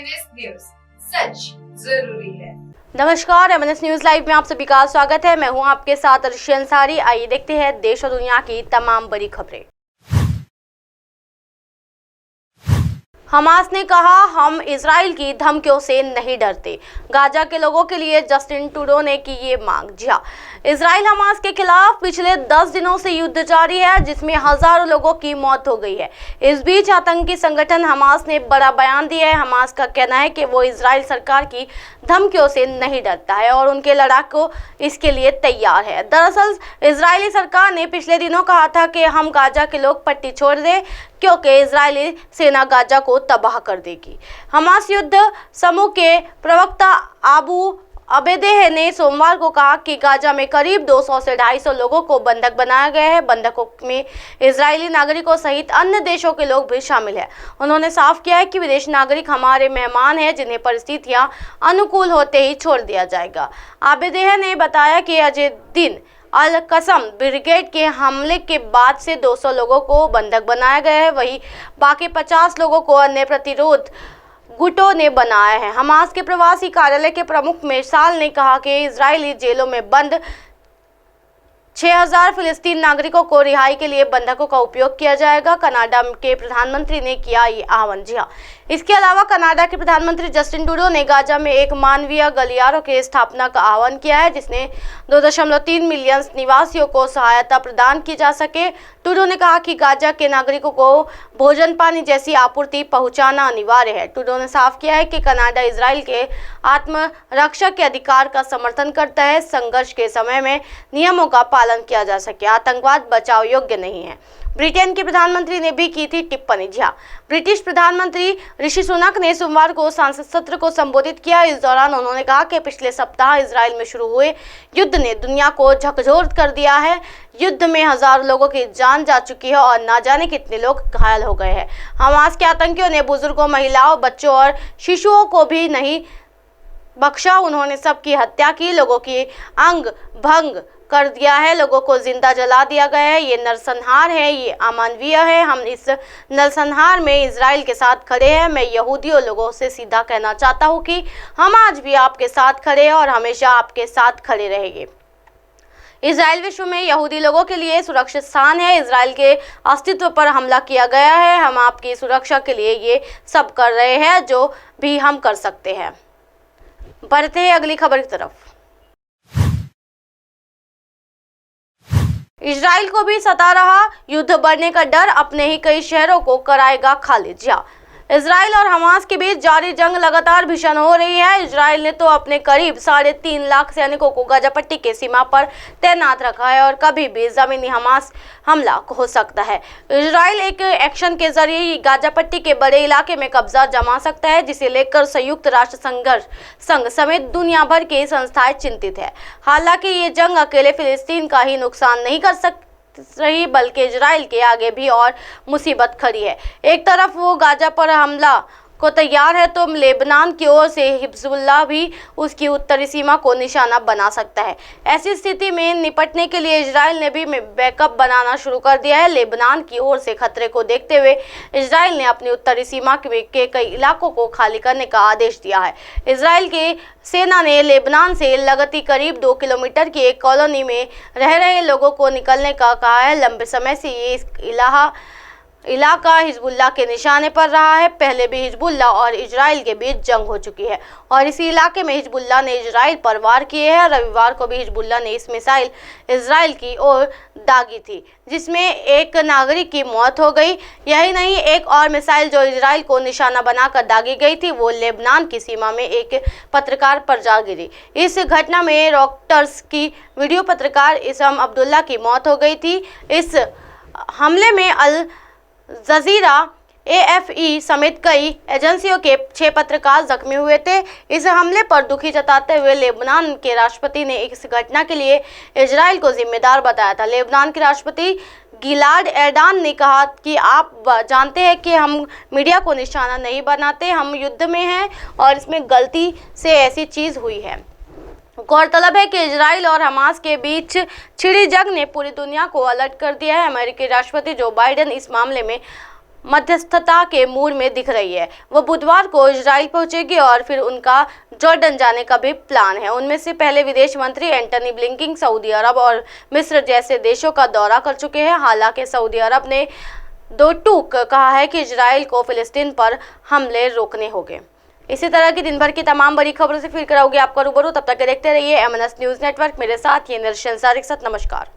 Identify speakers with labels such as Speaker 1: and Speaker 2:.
Speaker 1: MNS news, सच जरूरी है।
Speaker 2: नमस्कार, एमएनएस न्यूज लाइव में आप सभी का स्वागत है। मैं हूं आपके साथ अर्शी अंसारी। आइए देखते हैं देश और दुनिया की तमाम बड़ी खबरें। हमास ने कहा, हम इजराइल की धमकियों से नहीं डरते। गाजा के लोगों के लिए जस्टिन ट्रूडो ने की ये मांग। जी हाँ, इजराइल हमास के खिलाफ पिछले 10 दिनों से युद्ध जारी है, जिसमें हजारों लोगों की मौत हो गई है। इस बीच आतंकी संगठन हमास ने बड़ा बयान दिया है। हमास का कहना है कि वो इजराइल सरकार की धमकियों से नहीं डरता है और उनके लड़ाकू इसके लिए तैयार है। दरअसल इजरायली सरकार ने पिछले दिनों कहा था कि हम गाजा के लोग पट्टी छोड़ दें, क्योंकि इजरायली सेना गाजा को तबाह कर देगी। हमास युद्ध समूह के प्रवक्ता अबू अबेदेह ने सोमवार को कहा कि गाजा में करीब 200 से 250 लोगों को बंधक बनाया गया है। बंधकों में इजरायली नागरिकों सहित अन्य देशों के लोग भी शामिल हैं। उन्होंने साफ किया है कि विदेशी नागरिक हमारे मेहमान हैं, जिन्हें परिस्थितियां अनुकूल होते ही छोड़ दिया जाएगा। अबेदेह ने बताया कि अजय दिन अल कसम ब्रिगेड के हमले के बाद से 200 लोगों को बंधक बनाया गया है, वहीं बाकी 50 लोगों को अन्य प्रतिरोध गुटों ने बनाया है। हमास के प्रवासी कार्यालय के प्रमुख मिसाल ने कहा कि इजरायली जेलों में बंद 6000 फिलिस्तीन नागरिकों को रिहाई के लिए बंधकों का उपयोग किया जाएगा। कनाडा के प्रधानमंत्री ने किया ये आह्वान। जी हाँ, इसके अलावा कनाडा के प्रधानमंत्री जस्टिन ट्रूडो ने गाजा में एक मानवीय गलियारों की स्थापना का आह्वान किया है, जिसने 2.3 मिलियन निवासियों को सहायता प्रदान की जा सके। ट्रूडो ने कहा कि गाजा के नागरिकों को भोजन पानी जैसी आपूर्ति पहुंचाना अनिवार्य है। ट्रूडो ने साफ किया है कि कनाडा इजराइल के आत्मरक्षा के अधिकार का समर्थन करता है। संघर्ष के समय में नियमों का पालन किया जा सके। आतंकवाद बचाव योग्य नहीं है। ब्रिटेन के प्रधानमंत्री ने भी की थी टिप्पणी। जी हाँ, ब्रिटिश प्रधानमंत्री ऋषि सुनक ने सोमवार को संसद सत्र को संबोधित किया। इस दौरान उन्होंने कहा कि पिछले सप्ताह इजराइल में शुरू हुए युद्ध ने दुनिया को झकझोर कर दिया है। युद्ध में हजारों लोगों की जान जा चुकी है और ना जाने कितने लोग घायल हो गए हैं। हमास के आतंकियों ने बुजुर्गों, महिलाओं, बच्चों और शिशुओं को भी नहीं बख्शा। उन्होंने सबकी हत्या की, लोगों की अंग भंग कर दिया है, लोगों को जिंदा जला दिया गया है। ये नरसंहार है, ये अमानवीय है। हम इस नरसंहार में इजराइल के साथ खड़े हैं। मैं यहूदियों लोगों से सीधा कहना चाहता हूँ कि हम आज भी आपके साथ खड़े हैं और हमेशा आपके साथ खड़े रहेंगे। इजराइल विश्व में यहूदी लोगों के लिए सुरक्षित स्थान है। इजराइल के अस्तित्व पर हमला किया गया है। हम आपकी सुरक्षा के लिए ये सब कर रहे हैं जो भी हम कर सकते हैं। बढ़ते हैं अगली खबर की तरफ। इजराइल को भी सता रहा युद्ध बढ़ने का डर, अपने ही कई शहरों को कराएगा खाली। जी हाँ, इजराइल और हमास के बीच जारी जंग लगातार भीषण हो रही है। इजराइल ने तो अपने करीब 3.5 लाख सैनिकों को गाजा पट्टी के सीमा पर तैनात रखा है और कभी भी जमीनी हमास हमला हो सकता है। इजराइल एक एक्शन के जरिए गाजा पट्टी के बड़े इलाके में कब्जा जमा सकता है, जिसे लेकर संयुक्त राष्ट्र संघ समेत दुनिया भर की संस्थाएं चिंतित है। हालांकि ये जंग अकेले फिलिस्तीन का ही नुकसान नहीं कर सकती रही, बल्कि इजराइल के आगे भी और मुसीबत खड़ी है। एक तरफ वो गाजा पर हमला को तैयार है, तो लेबनान की ओर से हिजबुल्लाह भी उसकी उत्तरी सीमा को निशाना बना सकता है। ऐसी स्थिति में निपटने के लिए इजराइल ने भी बैकअप बनाना शुरू कर दिया है। लेबनान की ओर से खतरे को देखते हुए इजराइल ने अपनी उत्तरी सीमा के कई इलाकों को खाली करने का आदेश दिया है। इजराइल की सेना ने लेबनान से लगती करीब 2 किलोमीटर की एक कॉलोनी में रह रहे लोगों को निकलने का कहा है। लंबे समय से ये इलाका हिजबुल्लाह के निशाने पर रहा है। पहले भी हिजबुल्लाह और इजराइल के बीच जंग हो चुकी है और इसी इलाके में हिजबुल्लाह ने इजराइल पर वार किए हैं। रविवार को भी हिजबुल्लाह ने इस मिसाइल इजराइल की ओर दागी थी, जिसमें एक नागरिक की मौत हो गई। यही नहीं, एक और मिसाइल जो इजराइल को निशाना बनाकर दागी गई थी, वो लेबनान की सीमा में एक पत्रकार पर जा गिरी। इस घटना में रॉयटर्स की वीडियो पत्रकार इसम अब्दुल्ला की मौत हो गई थी। इस हमले में अल जजीरा, AFE समेत कई एजेंसियों के 6 पत्रकार जख्मी हुए थे। इस हमले पर दुखी जताते हुए लेबनान के राष्ट्रपति ने इस घटना के लिए इजराइल को जिम्मेदार बताया था। लेबनान के राष्ट्रपति गिलाड एर्डोगान ने कहा कि आप जानते हैं कि हम मीडिया को निशाना नहीं बनाते, हम युद्ध में हैं और इसमें गलती से ऐसी चीज हुई है। गौरतलब है कि इजराइल और हमास के बीच छिड़ी जंग ने पूरी दुनिया को अलर्ट कर दिया है। अमेरिकी राष्ट्रपति जो बाइडेन इस मामले में मध्यस्थता के मूड में दिख रही है। वो बुधवार को इजराइल पहुंचेगी और फिर उनका जॉर्डन जाने का भी प्लान है। उनमें से पहले विदेश मंत्री एंटनी ब्लिंकन सऊदी अरब और मिस्र जैसे देशों का दौरा कर चुके हैं। हालांकि सऊदी अरब ने दो टूक कहा है कि इजराइल को फिलिस्तीन पर हमले रोकने होंगे। इसी तरह की दिन भर की तमाम बड़ी खबरों से फिर कराओगे आपका रूबरू। तब तक देखते रहिए MNS न्यूज नेटवर्क। मेरे साथ ये निर्शन सारिक साथ। नमस्कार।